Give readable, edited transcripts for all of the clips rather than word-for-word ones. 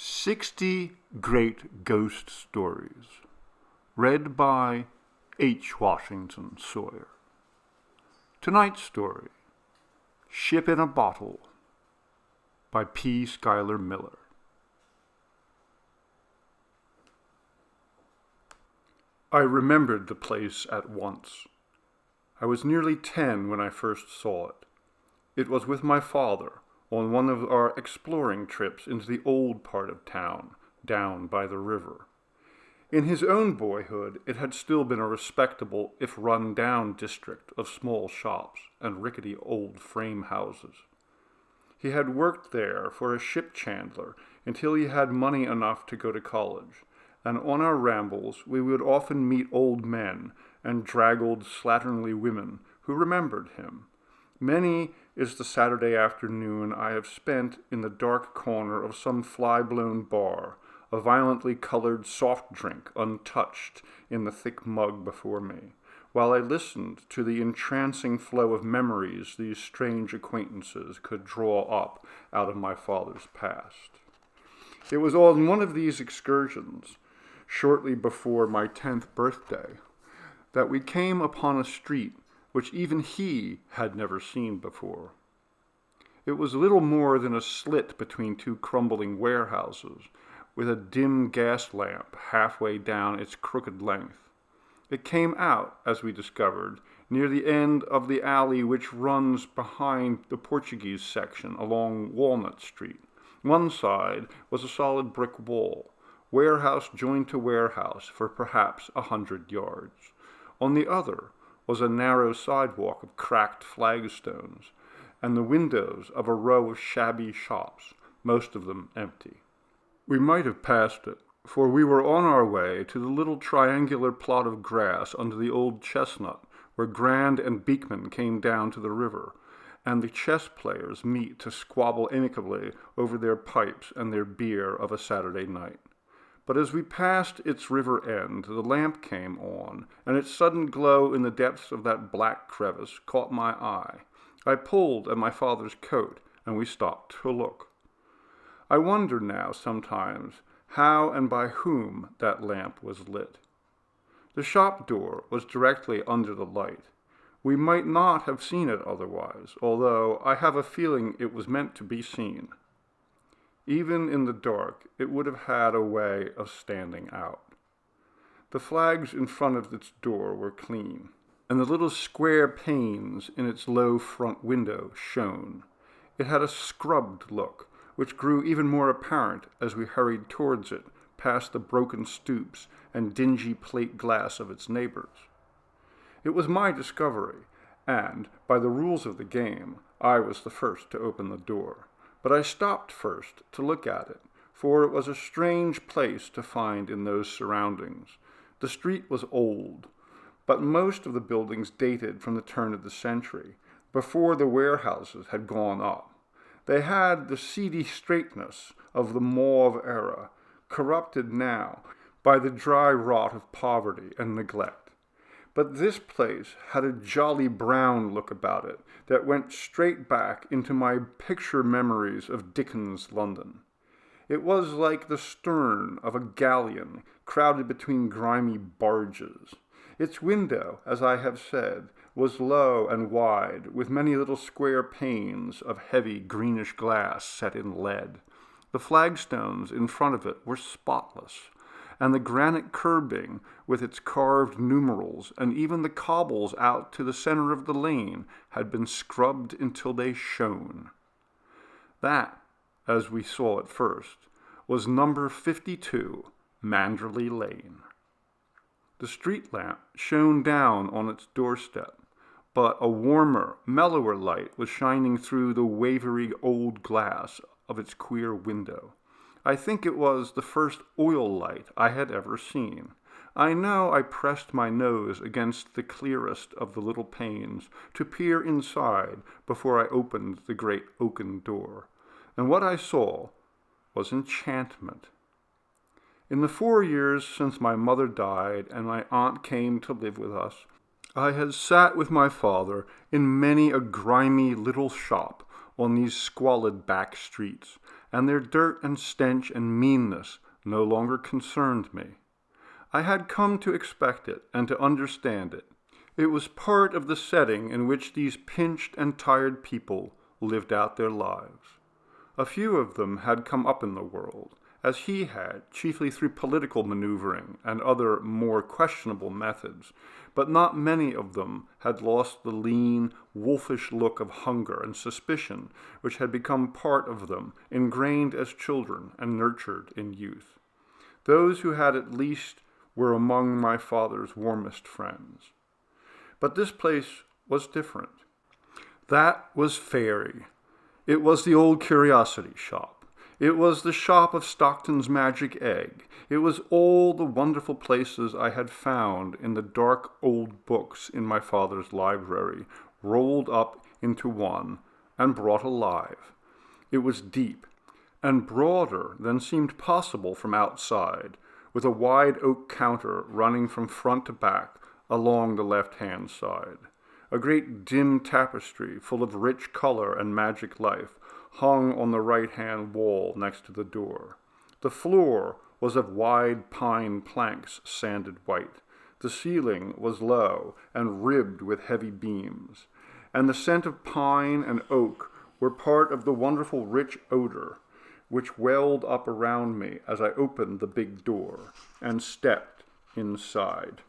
60 Great Ghost Stories, read by H. Washington Sawyer. Tonight's story, Ship in a Bottle, by P. Schuyler Miller. I remembered the place at once. I was nearly 10 when I first saw it. It was with my father, on one of our exploring trips into the old part of town, down by the river. In his own boyhood, it had still been a respectable, if run-down district of small shops and rickety old frame houses. He had worked there for a ship chandler until he had money enough to go to college, and on our rambles we would often meet old men and draggled, slatternly women who remembered him. Many is the Saturday afternoon I have spent in the dark corner of some fly-blown bar, a violently colored soft drink untouched in the thick mug before me, while I listened to the entrancing flow of memories these strange acquaintances could draw up out of my father's past. It was on one of these excursions, shortly before my 10th birthday, that we came upon a street which even he had never seen before. It was little more than a slit between two crumbling warehouses, with a dim gas lamp halfway down its crooked length. It came out, as we discovered, near the end of the alley which runs behind the Portuguese section along Walnut Street. One side was a solid brick wall, warehouse joined to warehouse for perhaps 100 yards. On the other was a narrow sidewalk of cracked flagstones, and the windows of a row of shabby shops, most of them empty. We might have passed it, for we were on our way to the little triangular plot of grass under the old chestnut, where Grand and Beekman came down to the river, and the chess players meet to squabble amicably over their pipes and their beer of a Saturday night. But as we passed its river end, the lamp came on, and its sudden glow in the depths of that black crevice caught my eye. I pulled at my father's coat, and we stopped to look. I wonder now sometimes how and by whom that lamp was lit. The shop door was directly under the light. We might not have seen it otherwise, although I have a feeling it was meant to be seen. Even in the dark, it would have had a way of standing out. The flags in front of its door were clean, and the little square panes in its low front window shone. It had a scrubbed look, which grew even more apparent as we hurried towards it, past the broken stoops and dingy plate glass of its neighbors. It was my discovery, and, by the rules of the game, I was the first to open the door. But I stopped first to look at it, for it was a strange place to find in those surroundings. The street was old, but most of the buildings dated from the turn of the century, before the warehouses had gone up. They had the seedy straightness of the mauve era, corrupted now by the dry rot of poverty and neglect. But this place had a jolly brown look about it that went straight back into my picture memories of Dickens' London. It was like the stern of a galleon crowded between grimy barges. Its window, as I have said, was low and wide, with many little square panes of heavy greenish glass set in lead. The flagstones in front of it were spotless, and the granite curbing with its carved numerals, and even the cobbles out to the center of the lane, had been scrubbed until they shone. That, as we saw at first, was number 52, Manderley Lane. The street lamp shone down on its doorstep, but a warmer, mellower light was shining through the wavery old glass of its queer window. I think it was the first oil light I had ever seen. I know I pressed my nose against the clearest of the little panes to peer inside before I opened the great oaken door, and what I saw was enchantment. In the 4 years since my mother died and my aunt came to live with us, I had sat with my father in many a grimy little shop on these squalid back streets, and their dirt and stench and meanness no longer concerned me. I had come to expect it and to understand it. It was part of the setting in which these pinched and tired people lived out their lives. A few of them had come up in the world, as he had, chiefly through political maneuvering and other more questionable methods, but not many of them had lost the lean, wolfish look of hunger and suspicion which had become part of them, ingrained as children and nurtured in youth. Those who had at least were among my father's warmest friends. But this place was different. That was fairy. It was the old curiosity shop. It was the shop of Stockton's magic egg. It was all the wonderful places I had found in the dark old books in my father's library, rolled up into one and brought alive. It was deep and broader than seemed possible from outside, with a wide oak counter running from front to back along the left-hand side. A great dim tapestry full of rich color and magic life hung on the right-hand wall next to the door. The floor was of wide pine planks sanded white. The ceiling was low and ribbed with heavy beams, and the scent of pine and oak were part of the wonderful rich odor which welled up around me as I opened the big door and stepped inside.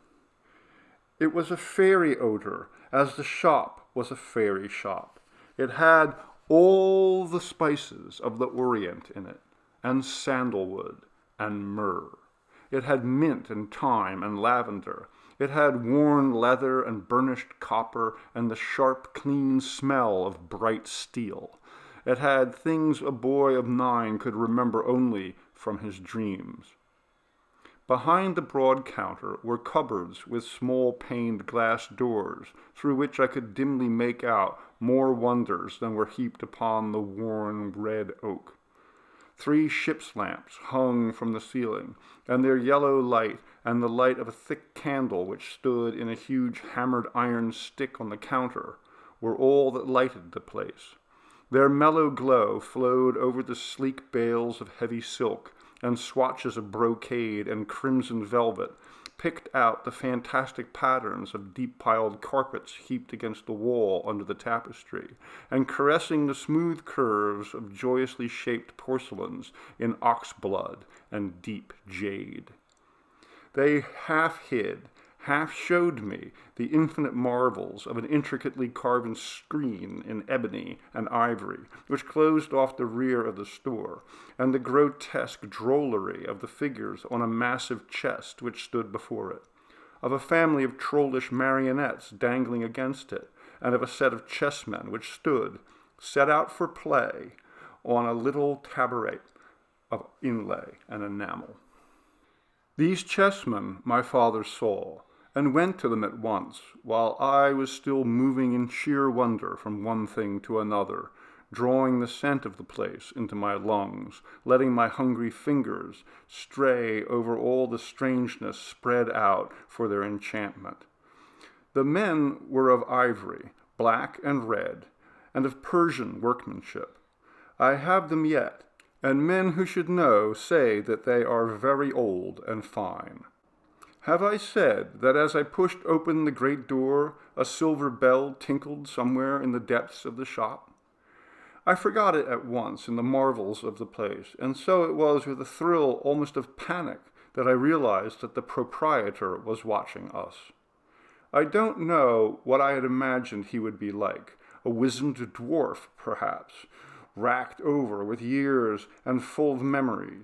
It was a fairy odor, as the shop was a fairy shop. It had all the spices of the Orient in it, and sandalwood and myrrh. It had mint and thyme and lavender. It had worn leather and burnished copper and the sharp, clean smell of bright steel. It had things a boy of 9 could remember only from his dreams. Behind the broad counter were cupboards with small paned glass doors, through which I could dimly make out more wonders than were heaped upon the worn red oak. 3 ship's lamps hung from the ceiling, and their yellow light and the light of a thick candle which stood in a huge hammered iron stick on the counter were all that lighted the place. Their mellow glow flowed over the sleek bales of heavy silk and swatches of brocade and crimson velvet, picked out the fantastic patterns of deep-piled carpets heaped against the wall under the tapestry, and caressing the smooth curves of joyously shaped porcelains in ox-blood and deep jade. They half hid, half showed me the infinite marvels of an intricately carven screen in ebony and ivory, which closed off the rear of the store, and the grotesque drollery of the figures on a massive chest which stood before it, of a family of trollish marionettes dangling against it, and of a set of chessmen which stood, set out for play, on a little taboret of inlay and enamel. These chessmen my father saw, and went to them at once, while I was still moving in sheer wonder from one thing to another, drawing the scent of the place into my lungs, letting my hungry fingers stray over all the strangeness spread out for their enchantment. The men were of ivory, black and red, and of Persian workmanship. I have them yet, and men who should know say that they are very old and fine. Have I said that as I pushed open the great door, a silver bell tinkled somewhere in the depths of the shop? I forgot it at once in the marvels of the place, and so it was with a thrill almost of panic that I realized that the proprietor was watching us. I don't know what I had imagined he would be like, a wizened dwarf, perhaps, racked over with years and full of memories,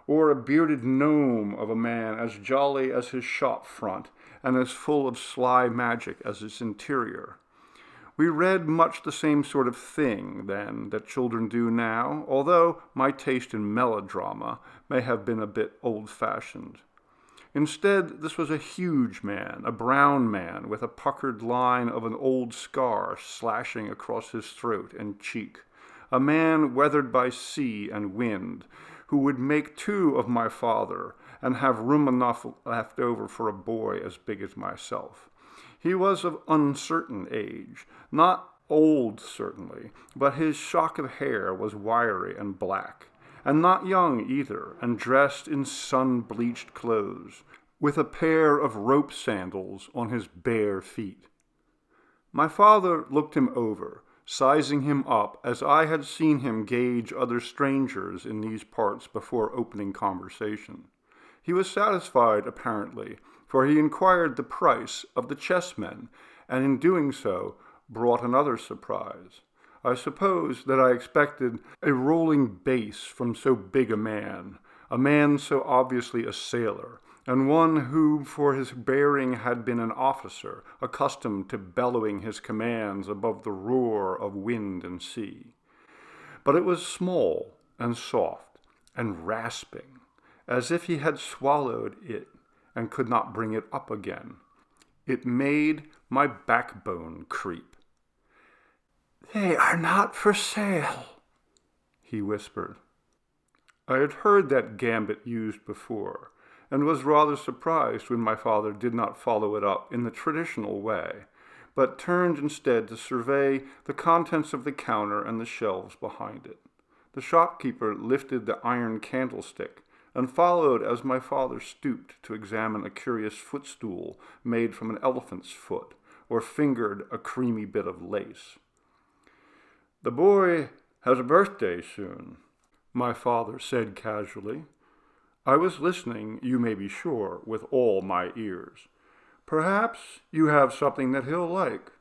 or a bearded gnome of a man as jolly as his shop front and as full of sly magic as its interior. We read much the same sort of thing then that children do now, although my taste in melodrama may have been a bit old-fashioned. Instead, this was a huge man, a brown man with a puckered line of an old scar slashing across his throat and cheek, a man weathered by sea and wind, who would make 2 of my father and have room enough left over for a boy as big as myself. He was of uncertain age, not Old, certainly, but his shock of hair was wiry and black, and not young either, and dressed in sun-bleached clothes, with a pair of rope sandals on his bare feet. My father looked him over, sizing him up as I had seen him gauge other strangers in these parts before opening conversation. He was satisfied, apparently, for he inquired the price of the chessmen, and in doing so brought another surprise. I suppose that I expected a rolling bass from so big a man so obviously a sailor, and one who for his bearing had been an officer, accustomed to bellowing his commands above the roar of wind and sea. But it was small and soft and rasping, as if he had swallowed it and could not bring it up again. It made my backbone creep. "They are not for sale," he whispered. I had heard that gambit used before, and was rather surprised when my father did not follow it up in the traditional way, but turned instead to survey the contents of the counter and the shelves behind it. The shopkeeper lifted the iron candlestick, and followed as my father stooped to examine a curious footstool made from an elephant's foot, or fingered a creamy bit of lace. "The boy has a birthday soon," my father said casually. I was listening, you may be sure, with all my ears. "Perhaps you have something that he'll like."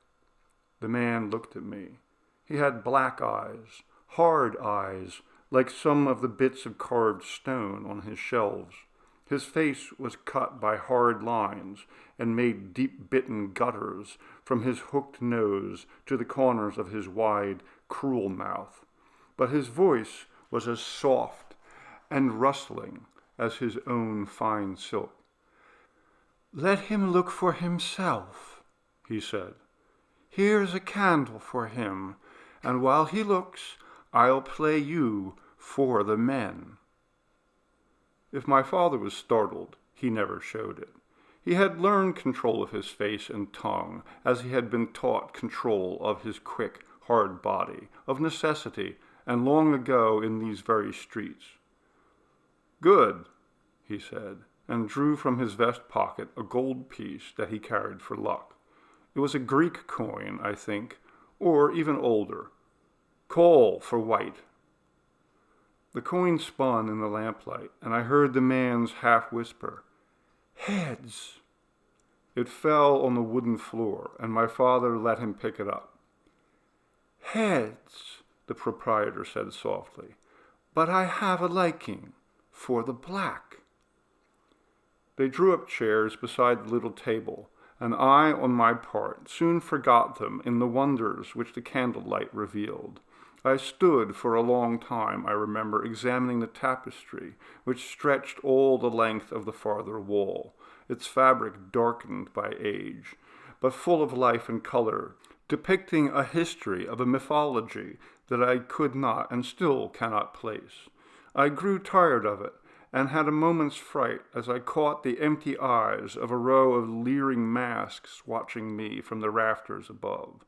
The man looked at me. He had black eyes, hard eyes, like some of the bits of carved stone on his shelves. His face was cut by hard lines and made deep-bitten gutters from his hooked nose to the corners of his wide, cruel mouth. But his voice was as soft and rustling as his own fine silk. "Let him look for himself," he said. "Here's a candle for him, and while he looks, I'll play you for the men." If my father was startled, he never showed it. He had learned control of his face and tongue, as he had been taught control of his quick, hard body, of necessity, and long ago in these very streets. "Good," he said, and drew from his vest pocket a gold piece that he carried for luck. It was a Greek coin, I think, or even older. "Call for white." The coin spun in the lamplight, and I heard the man's half-whisper, "Heads." It fell on the wooden floor, and my father let him pick it up. "Heads," the proprietor said softly, "but I have a liking for the black." They drew up chairs beside the little table, and I, on my part, soon forgot them in the wonders which the candlelight revealed. I stood for a long time, I remember, examining the tapestry, which stretched all the length of the farther wall, its fabric darkened by age, but full of life and color, depicting a history of a mythology that I could not and still cannot place. I grew tired of it, and had a moment's fright as I caught the empty eyes of a row of leering masks watching me from the rafters above.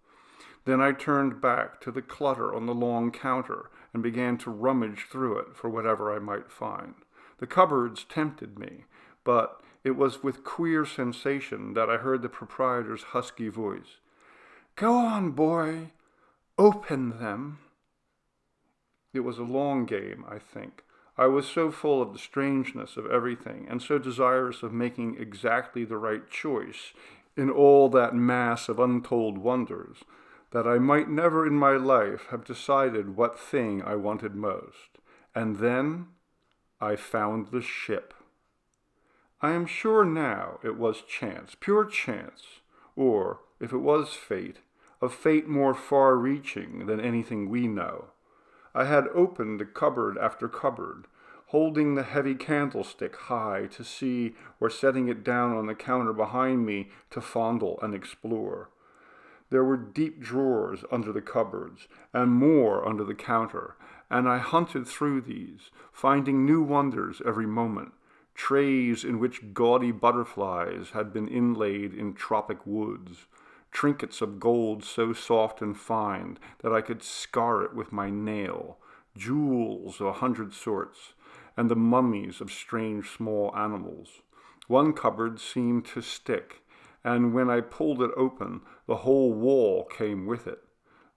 Then I turned back to the clutter on the long counter and began to rummage through it for whatever I might find. The cupboards tempted me, but it was with queer sensation that I heard the proprietor's husky voice. "Go on, boy. Open them." It was a long game, I think. I was so full of the strangeness of everything, and so desirous of making exactly the right choice in all that mass of untold wonders, that I might never in my life have decided what thing I wanted most. And then I found the ship. I am sure now it was chance, pure chance, or, if it was fate, a fate more far-reaching than anything we know. I had opened cupboard after cupboard, holding the heavy candlestick high to see, or setting it down on the counter behind me to fondle and explore. There were deep drawers under the cupboards, and more under the counter, and I hunted through these, finding new wonders every moment, trays in which gaudy butterflies had been inlaid in tropic woods, trinkets of gold so soft and fine that I could scar it with my nail, jewels of 100 sorts, and the mummies of strange small animals. One cupboard seemed to stick, and when I pulled it open, the whole wall came with it,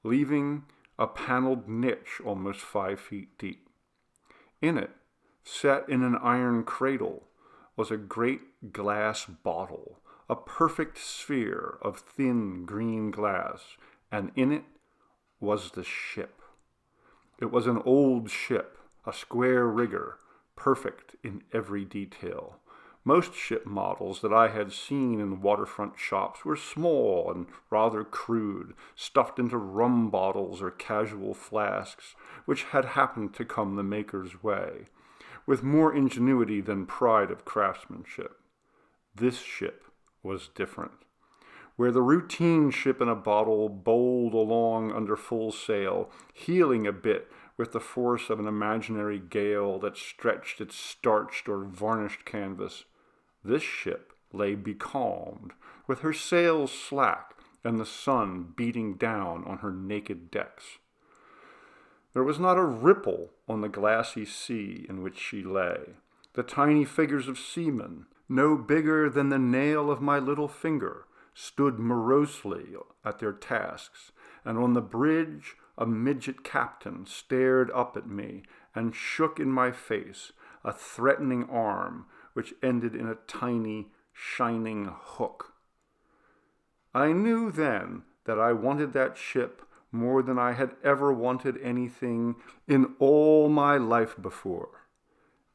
leaving a paneled niche almost 5 feet deep. In it, set in an iron cradle, was a great glass bottle, a perfect sphere of thin green glass, and in it was the ship. It was an old ship, a square rigger, perfect in every detail. Most ship models that I had seen in waterfront shops were small and rather crude, stuffed into rum bottles or casual flasks, which had happened to come the maker's way, with more ingenuity than pride of craftsmanship. This ship was different. Where the routine ship in a bottle bowled along under full sail, heeling a bit with the force of an imaginary gale that stretched its starched or varnished canvas, this ship lay becalmed, with her sails slack and the sun beating down on her naked decks. There was not a ripple on the glassy sea in which she lay. The tiny figures of seamen, no bigger than the nail of my little finger, stood morosely at their tasks, and on the bridge a midget captain stared up at me and shook in my face a threatening arm which ended in a tiny, shining hook. I knew then that I wanted that ship more than I had ever wanted anything in all my life before.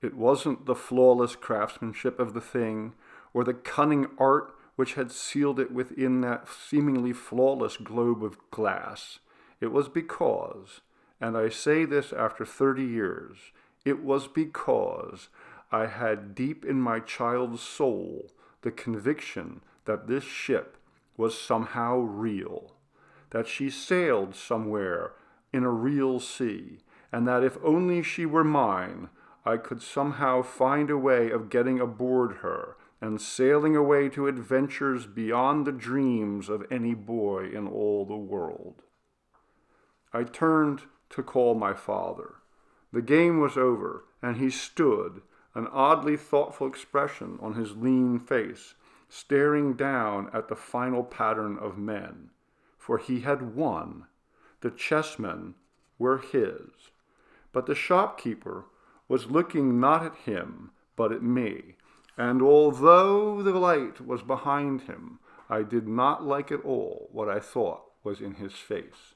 It wasn't the flawless craftsmanship of the thing, or the cunning art which had sealed it within that seemingly flawless globe of glass. It was because, and I say this after 30 years, it was because I had deep in my child's soul the conviction that this ship was somehow real, that she sailed somewhere in a real sea, and that if only she were mine, I could somehow find a way of getting aboard her and sailing away to adventures beyond the dreams of any boy in all the world. I turned to call my father. The game was over, and he stood, an oddly thoughtful expression on his lean face, staring down at the final pattern of men. For he had won. The chessmen were his. But the shopkeeper was looking not at him, but at me, and although the light was behind him, I did not like at all what I thought was in his face.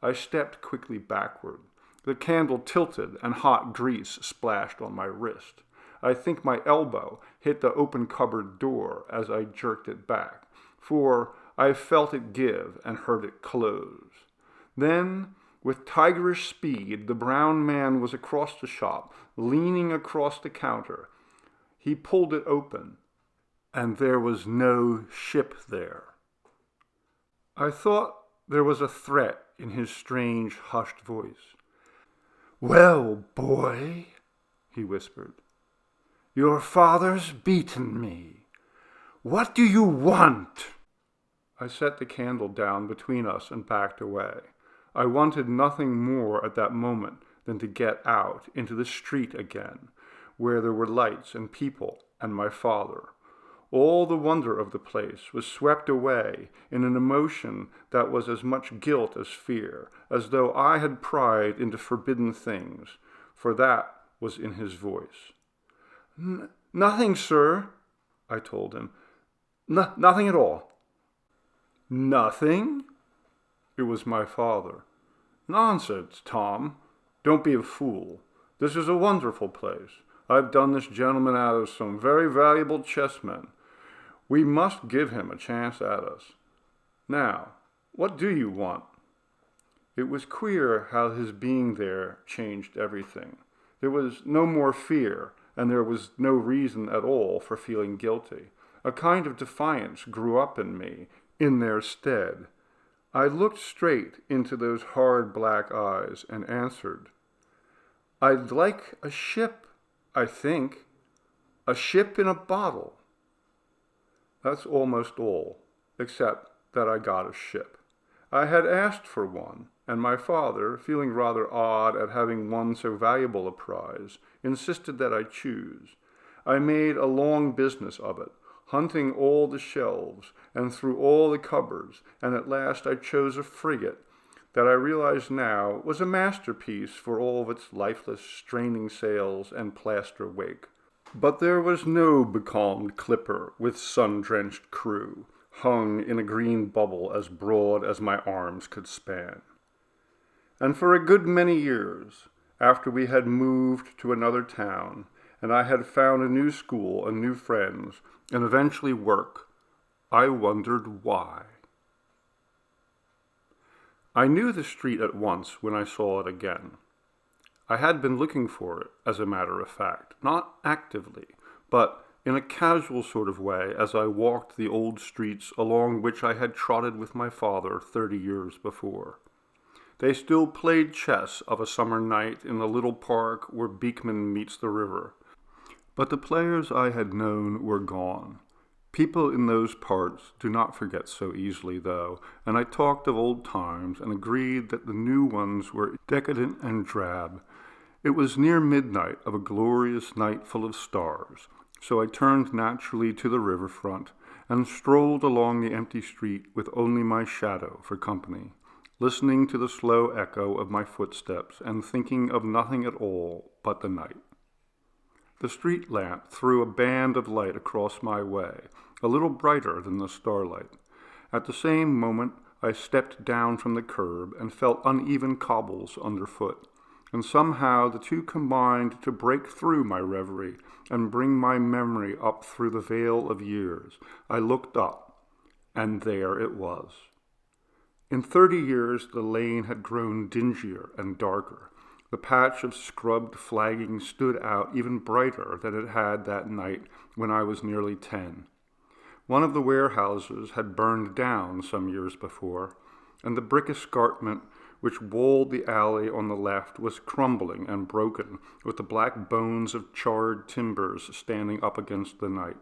I stepped quickly backward. The candle tilted, and hot grease splashed on my wrist. I think my elbow hit the open cupboard door as I jerked it back, for I felt it give and heard it close. Then, with tigerish speed, the brown man was across the shop, leaning across the counter. He pulled it open, and there was no ship there. I thought there was a threat in his strange, hushed voice. "Well, boy," he whispered, "your father's beaten me. What do you want?" I set the candle down between us and backed away. I wanted nothing more at that moment than to get out into the street again, where there were lights and people and my father. All the wonder of the place was swept away in an emotion that was as much guilt as fear, as though I had pried into forbidden things, for that was in his voice. "Nothing, sir," I told him. Nothing at all." "Nothing?" It was my father. "Nonsense, Tom. Don't be a fool. This is a wonderful place. I've done this gentleman out of some very valuable chessmen. We must give him a chance at us. Now, what do you want?" It was queer how his being there changed everything. There was no more fear, and there was no reason at all for feeling guilty. A kind of defiance grew up in me in their stead. I looked straight into those hard black eyes and answered, "I'd like a ship, I think. A ship in a bottle." That's almost all, except that I got a ship. I had asked for one, and my father, feeling rather odd at having won so valuable a prize, insisted that I choose. I made a long business of it, hunting all the shelves and through all the cupboards, and at last I chose a frigate that I realize now was a masterpiece for all of its lifeless, straining sails and plaster wake. But there was no becalmed clipper with sun-drenched crew, hung in a green bubble as broad as my arms could span. And for a good many years, after we had moved to another town, and I had found a new school and new friends, and eventually work, I wondered why. I knew the street at once when I saw it again. I had been looking for it, as a matter of fact, not actively, but in a casual sort of way as I walked the old streets along which I had trotted with my father 30 years before. They still played chess of a summer night in the little park where Beekman meets the river. But the players I had known were gone. People in those parts do not forget so easily, though, and I talked of old times and agreed that the new ones were decadent and drab. It was near midnight of a glorious night full of stars, so I turned naturally to the riverfront and strolled along the empty street with only my shadow for company, listening to the slow echo of my footsteps and thinking of nothing at all but the night. The street lamp threw a band of light across my way, a little brighter than the starlight. At the same moment, I stepped down from the curb and felt uneven cobbles underfoot, and somehow the two combined to break through my reverie and bring my memory up through the veil of years. I looked up, and there it was. In 30 years, the lane had grown dingier and darker. The patch of scrubbed flagging stood out even brighter than it had that night when I was nearly 10. One of the warehouses had burned down some years before, and the brick escarpment which walled the alley on the left was crumbling and broken, with the black bones of charred timbers standing up against the night.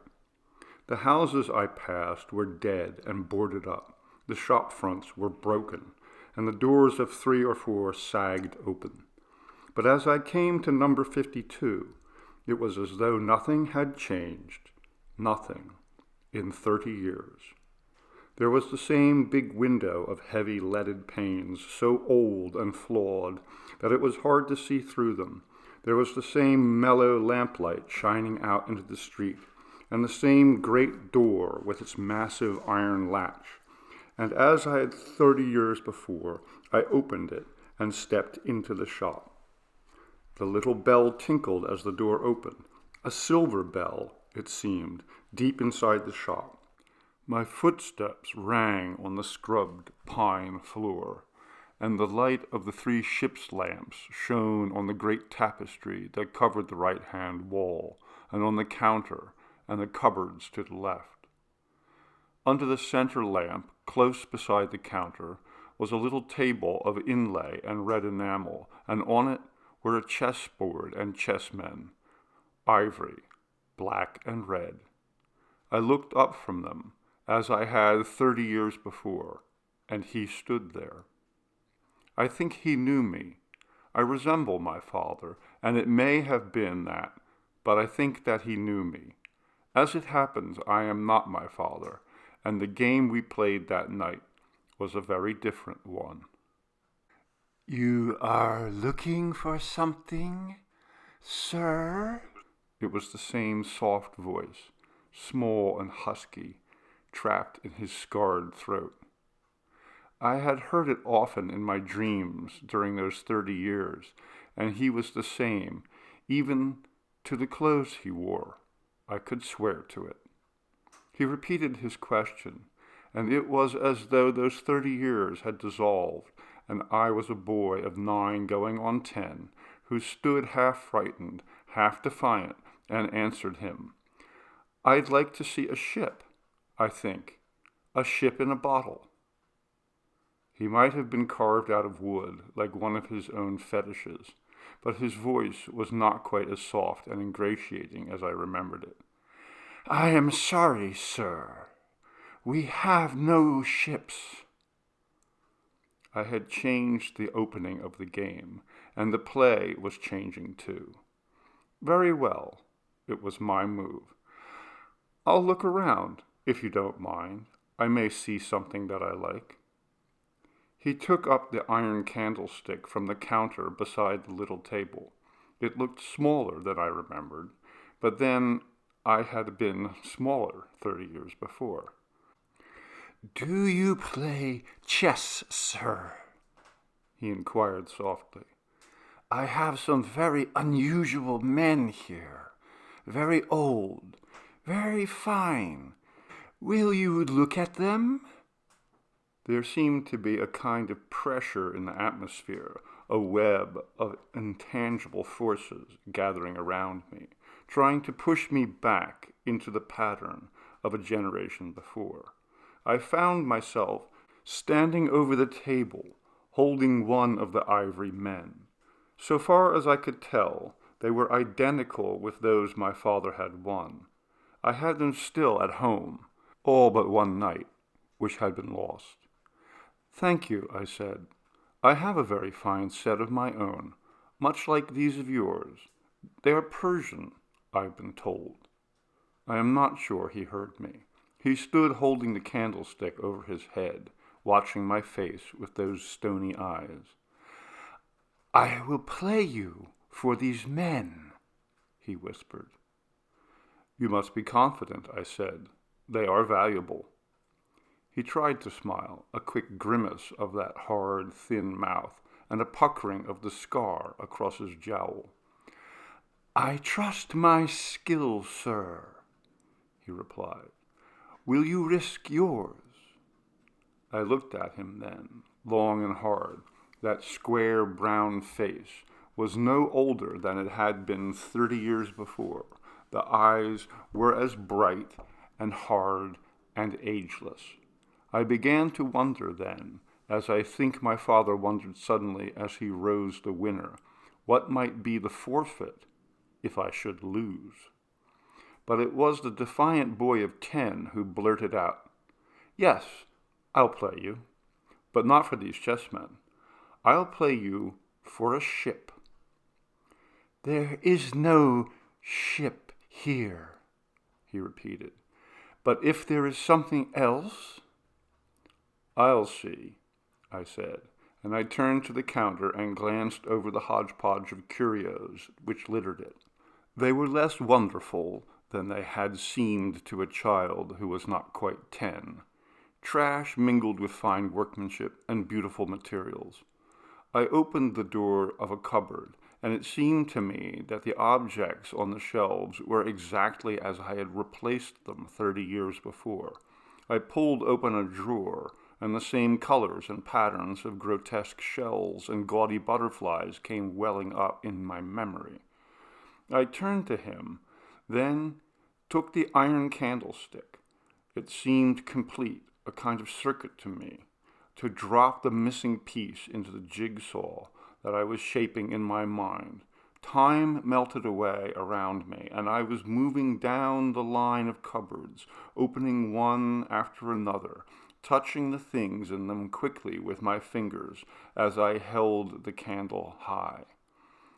The houses I passed were dead and boarded up. The shop fronts were broken, and the doors of 3 or 4 sagged open. But as I came to number 52, it was as though nothing had changed, nothing, in 30 years. There was the same big window of heavy leaded panes, so old and flawed that it was hard to see through them. There was the same mellow lamplight shining out into the street, and the same great door with its massive iron latch. And as I had 30 years before, I opened it and stepped into the shop. The little bell tinkled as the door opened, a silver bell, it seemed, deep inside the shop. My footsteps rang on the scrubbed pine floor, and the light of the 3 ship's lamps shone on the great tapestry that covered the right-hand wall, and on the counter and the cupboards to the left. Under the center lamp, close beside the counter, was a little table of inlay and red enamel, and on it were a chessboard and chessmen, ivory, black and red. I looked up from them, as I had 30 years before, and he stood there. I think he knew me. I resemble my father, and it may have been that, but I think that he knew me. As it happens, I am not my father, and the game we played that night was a very different one. "You are looking for something, sir?" It was the same soft voice, small and husky, trapped in his scarred throat. I had heard it often in my dreams during those 30 years, and he was the same, even to the clothes he wore. I could swear to it. He repeated his question, and it was as though those 30 years had dissolved, and I was a boy of 9 going on 10, who stood half frightened, half defiant, and answered him. "I'd like to see a ship, I think. A ship in a bottle." He might have been carved out of wood, like one of his own fetishes, but his voice was not quite as soft and ingratiating as I remembered it. "I am sorry, sir. We have no ships." I had changed the opening of the game, and the play was changing too. Very well, it was my move. "I'll look around, if you don't mind. I may see something that I like." He took up the iron candlestick from the counter beside the little table. It looked smaller than I remembered, but then I had been smaller 30 years before. "Do you play chess, sir?" he inquired softly. "I have some very unusual men here, very old, very fine. Will you look at them?" There seemed to be a kind of pressure in the atmosphere, a web of intangible forces gathering around me, trying to push me back into the pattern of a generation before. I found myself standing over the table, holding one of the ivory men. So far as I could tell, they were identical with those my father had won. I had them still at home, all but one knight, which had been lost. "Thank you," I said. "I have a very fine set of my own, much like these of yours. They are Persian, I've been told." I am not sure he heard me. He stood holding the candlestick over his head, watching my face with those stony eyes. "I will play you for these men," he whispered. "You must be confident," I said. "They are valuable." He tried to smile, a quick grimace of that hard, thin mouth, and a puckering of the scar across his jowl. "I trust my skill, sir," he replied. "Will you risk yours?" I looked at him then, long and hard. That square brown face was no older than it had been 30 years before. The eyes were as bright and hard and ageless. I began to wonder then, as I think my father wondered suddenly as he rose the winner, what might be the forfeit if I should lose. But it was the defiant boy of 10 who blurted out, "Yes, I'll play you, but not for these chessmen. I'll play you for a ship." "There is no ship here," he repeated. "But if there is something else?" "I'll see," I said, and I turned to the counter and glanced over the hodgepodge of curios which littered it. They were less wonderful than they had seemed to a child who was not quite 10. Trash mingled with fine workmanship and beautiful materials. I opened the door of a cupboard, and it seemed to me that the objects on the shelves were exactly as I had replaced them 30 years before. I pulled open a drawer, and the same colors and patterns of grotesque shells and gaudy butterflies came welling up in my memory. I turned to him, then took the iron candlestick. It seemed complete, a kind of circuit to me, to drop the missing piece into the jigsaw that I was shaping in my mind. Time melted away around me, and I was moving down the line of cupboards, opening one after another, touching the things in them quickly with my fingers as I held the candle high.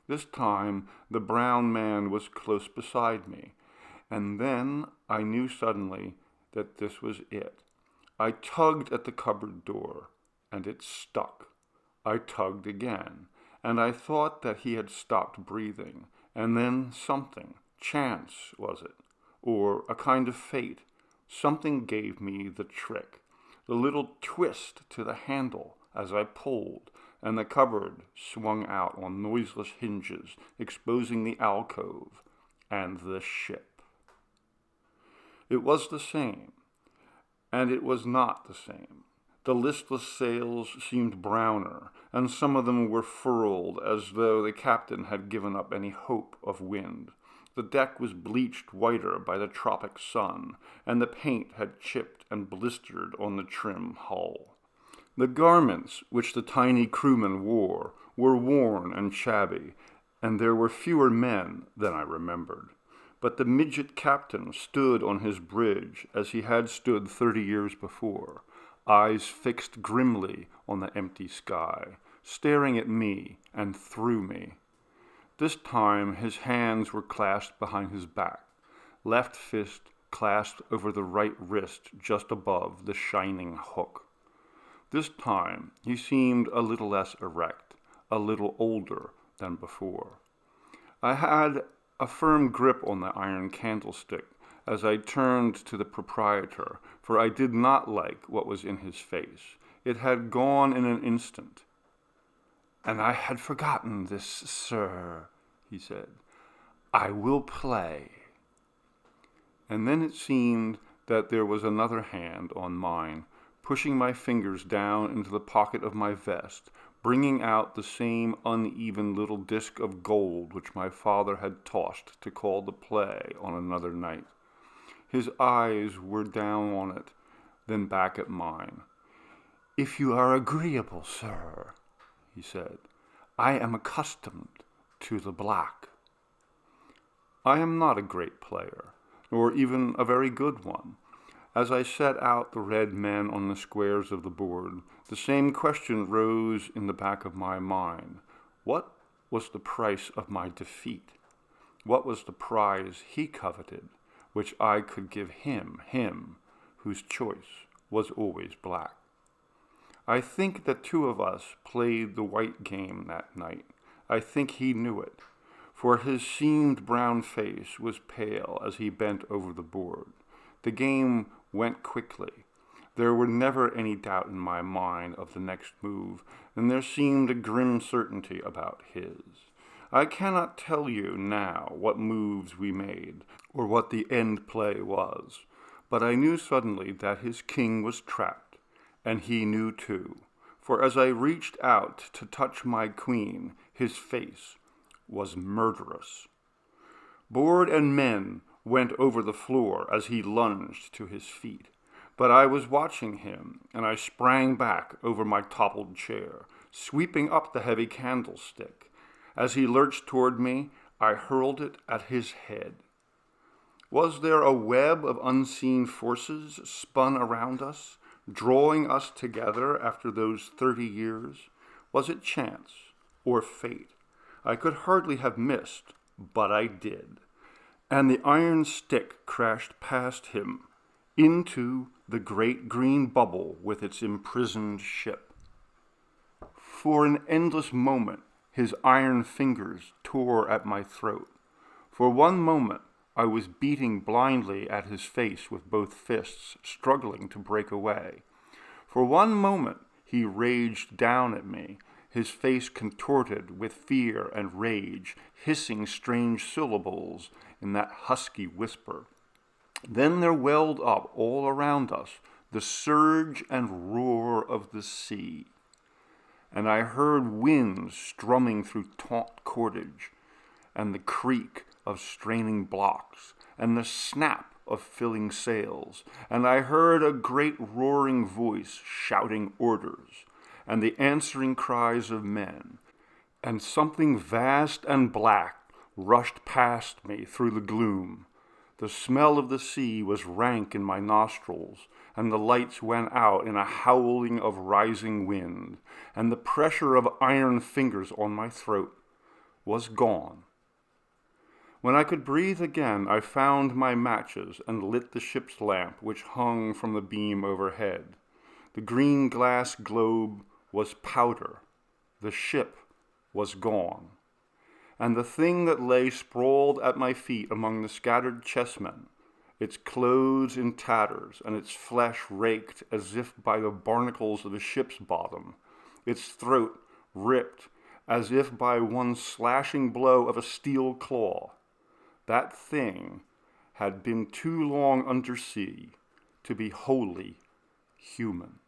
This time the brown man was close beside me, and then I knew suddenly that this was it. I tugged at the cupboard door, and it stuck. I tugged again, and I thought that he had stopped breathing, and then something, chance was it, or a kind of fate, something gave me the trick, the little twist to the handle as I pulled, and the cupboard swung out on noiseless hinges, exposing the alcove and the ship. It was the same, and it was not the same. The listless sails seemed browner, and some of them were furled as though the captain had given up any hope of wind. The deck was bleached whiter by the tropic sun, and the paint had chipped and blistered on the trim hull. The garments which the tiny crewmen wore were worn and shabby, and there were fewer men than I remembered. but the midget captain stood on his bridge as he had stood 30 years before, eyes fixed grimly on the empty sky, staring at me and through me. This time his hands were clasped behind his back, left fist clasped over the right wrist just above the shining hook. This time he seemed a little less erect, a little older than before. I had a firm grip on the iron candlestick as I turned to the proprietor, for I did not like what was in his face. It had gone in an instant. "And I had forgotten this, sir," he said. "I will play." And then it seemed that there was another hand on mine, pushing my fingers down into the pocket of my vest, bringing out the same uneven little disc of gold which my father had tossed to call the play on another night. His eyes were down on it, then back at mine. "If you are agreeable, sir," he said, "I am accustomed to the black." I am not a great player, nor even a very good one. As I set out the red men on the squares of the board, the same question rose in the back of my mind. What was the price of my defeat? What was the prize he coveted, which I could give him whose choice was always black? I think that two of us played the white game that night. I think he knew it, for his seamed brown face was pale as he bent over the board. The game went quickly. There were never any doubt in my mind of the next move, and there seemed a grim certainty about his. I cannot tell you now what moves we made, or what the end play was, but I knew suddenly that his king was trapped, and he knew too, for as I reached out to touch my queen, his face was murderous. Board and men went over the floor as he lunged to his feet, but I was watching him, and I sprang back over my toppled chair, sweeping up the heavy candlestick. As he lurched toward me, I hurled it at his head. Was there a web of unseen forces spun around us, drawing us together after those 30 years? Was it chance or fate? I could hardly have missed, but I did. And the iron stick crashed past him into the great green bubble with its imprisoned ship. For an endless moment, his iron fingers tore at my throat. For one moment, I was beating blindly at his face with both fists, struggling to break away. For one moment, he raged down at me, his face contorted with fear and rage, hissing strange syllables in that husky whisper. Then there welled up all around us the surge and roar of the sea, and I heard winds strumming through taut cordage, and the creak of straining blocks, and the snap of filling sails, and I heard a great roaring voice shouting orders, and the answering cries of men, and something vast and black rushed past me through the gloom. The smell of the sea was rank in my nostrils, and the lights went out in a howling of rising wind, and the pressure of iron fingers on my throat was gone. When I could breathe again, I found my matches and lit the ship's lamp, which hung from the beam overhead. The green glass globe was powder. The ship was gone. And the thing that lay sprawled at my feet among the scattered chessmen, its clothes in tatters and its flesh raked as if by the barnacles of a ship's bottom, its throat ripped as if by one slashing blow of a steel claw, that thing had been too long under sea to be wholly human.